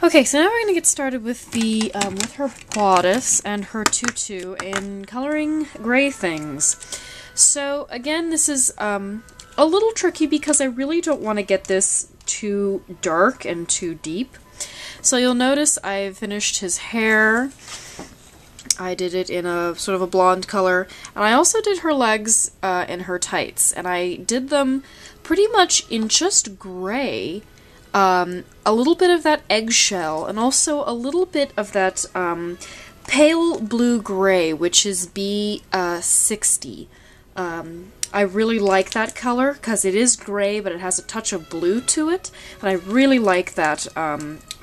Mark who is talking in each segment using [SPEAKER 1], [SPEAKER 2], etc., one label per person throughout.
[SPEAKER 1] Okay, so now we're gonna get started with the with her bodice and her tutu in coloring gray things. So again, this is a little tricky because I really don't want to get this too dark and too deep. So you'll notice I finished his hair. I did it in a sort of a blonde color, and I also did her legs and her tights, and I did them pretty much in just gray. A little bit of that eggshell, and also a little bit of that pale blue-gray, which is B60. I really like that color, because it is gray, but it has a touch of blue to it, and I really like that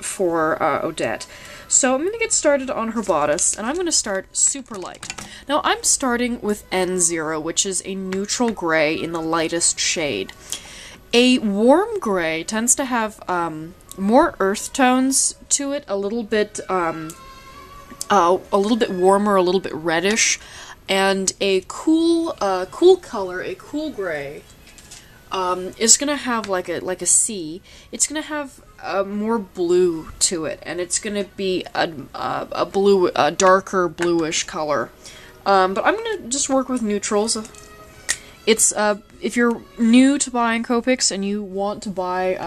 [SPEAKER 1] for Odette. So I'm going to get started on her bodice, and I'm going to start super light. Now I'm starting with N0, which is a neutral gray in the lightest shade. A warm gray tends to have more earth tones to it, a little bit warmer, a little bit reddish, and a cool color, a cool gray, is gonna have like a C. It's gonna have more blue to it, and it's gonna be a darker bluish color. But I'm gonna just work with neutrals. It's if you're new to buying Copics and you want to buy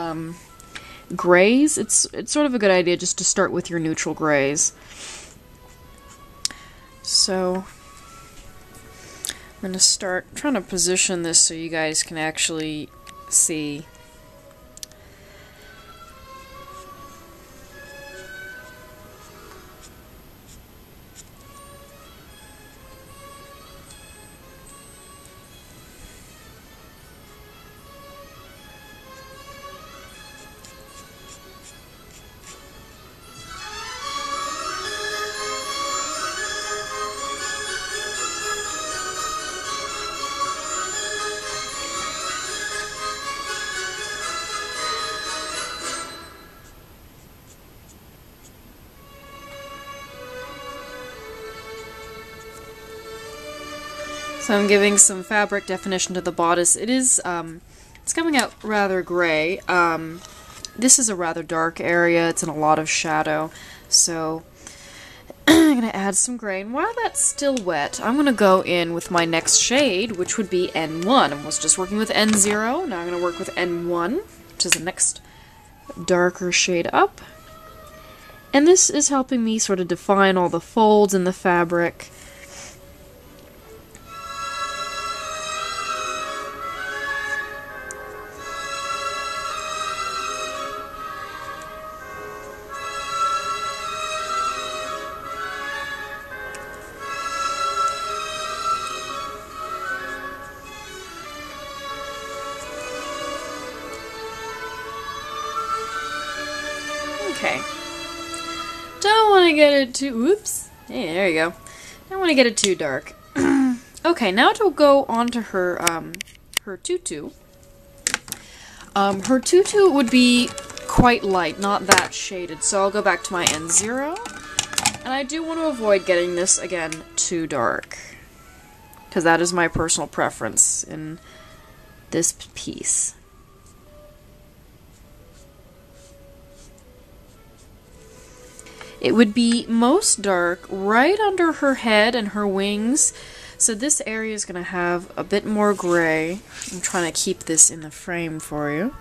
[SPEAKER 1] grays, it's sort of a good idea just to start with your neutral grays. So I'm gonna start trying to position this so you guys can actually see. So I'm giving some fabric definition to the bodice. It is, it's coming out rather gray. This is a rather dark area. It's in a lot of shadow. So I'm going to add some gray. And while that's still wet, I'm going to go in with my next shade, which would be N1. I was just working with N0. Now I'm going to work with N1, which is the next darker shade up. And this is helping me sort of define all the folds in the fabric. Okay. Don't want to get it too... Oops. Hey, there you go. Don't want to get it too dark. Okay, now to go on to her, her tutu. Her tutu would be quite light, not that shaded, so I'll go back to my N0. And I do want to avoid getting this, again, too dark, because that is my personal preference in this piece. It would be most dark right under her head and her wings, so this area is going to have a bit more gray. I'm trying to keep this in the frame for you.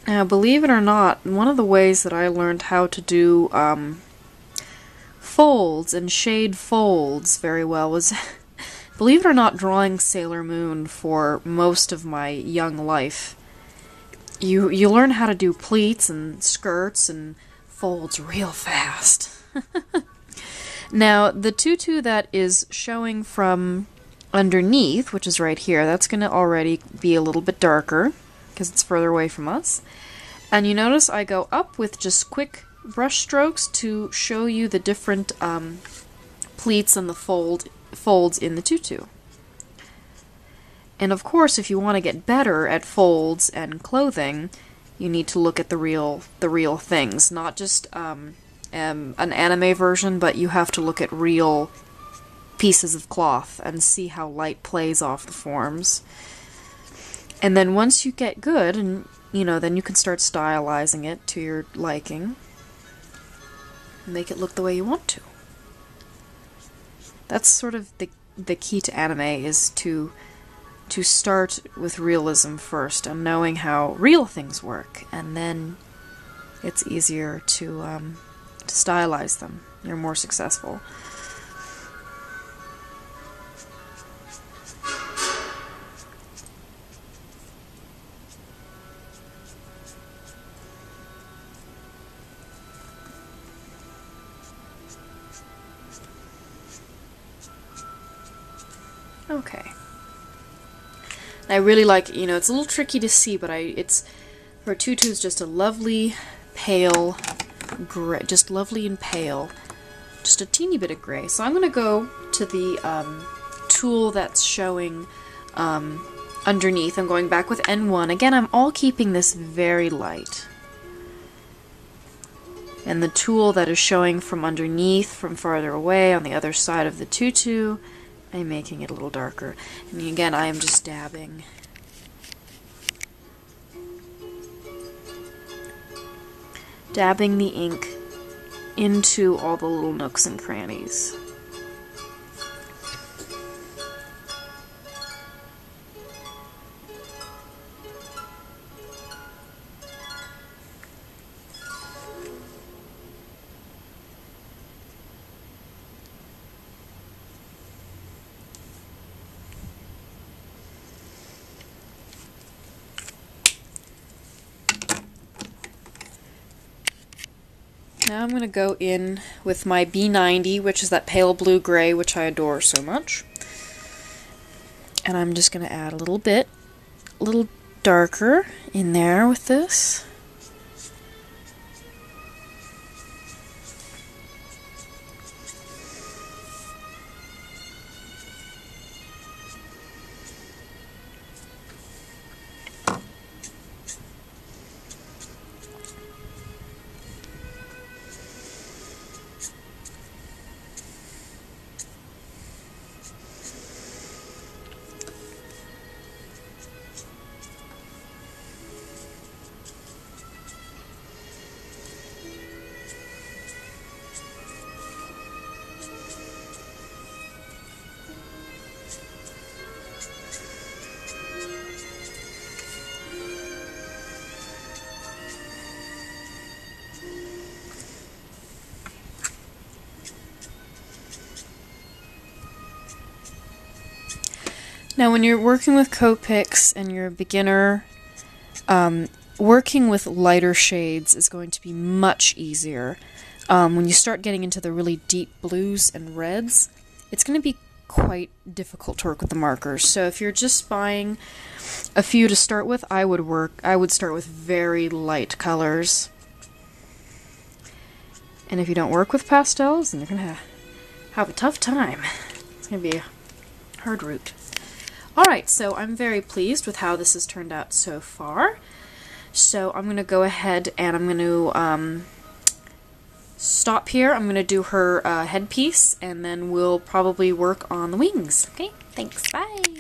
[SPEAKER 1] Now, believe it or not, one of the ways that I learned how to do folds and shade folds very well was, believe it or not, drawing Sailor Moon for most of my young life. You learn how to do pleats and skirts and folds real fast. Now, the tutu that is showing from underneath, which is right here, that's going to already be a little bit darker because it's further away from us. And you notice I go up with just quick brush strokes to show you the different pleats and the folds in the tutu. And of course, if you want to get better at folds and clothing, you need to look at the real things, not just an anime version, but you have to look at real pieces of cloth and see how light plays off the forms. And then once you get good, and then you can start stylizing it to your liking. Make it look the way you want to. That's sort of the key to anime, is to start with realism first and knowing how real things work, and then it's easier to stylize them. You're more successful. Okay. I really like, it's a little tricky to see, but her tutu is just a lovely pale gray, just lovely and pale, just a teeny bit of gray. So I'm going to go to the tool that's showing underneath. I'm going back with N1. Again, I'm all keeping this very light. And the tool that is showing from underneath, from farther away, on the other side of the tutu, I'm making it a little darker. And again, I am just dabbing. Dabbing the ink into all the little nooks and crannies. Now I'm going to go in with my B90, which is that pale blue-gray, which I adore so much. And I'm just going to add a little bit, a little darker in there with this. Now when you're working with Copics and you're a beginner, working with lighter shades is going to be much easier. When you start getting into the really deep blues and reds, it's going to be quite difficult to work with the markers. So if you're just buying a few to start with, I would start with very light colors. And if you don't work with pastels, then you're going to have a tough time. It's going to be a hard route. Alright, so I'm very pleased with how this has turned out so far. So I'm going to go ahead and I'm going to stop here. I'm going to do her headpiece, and then we'll probably work on the wings. Okay, thanks. Bye!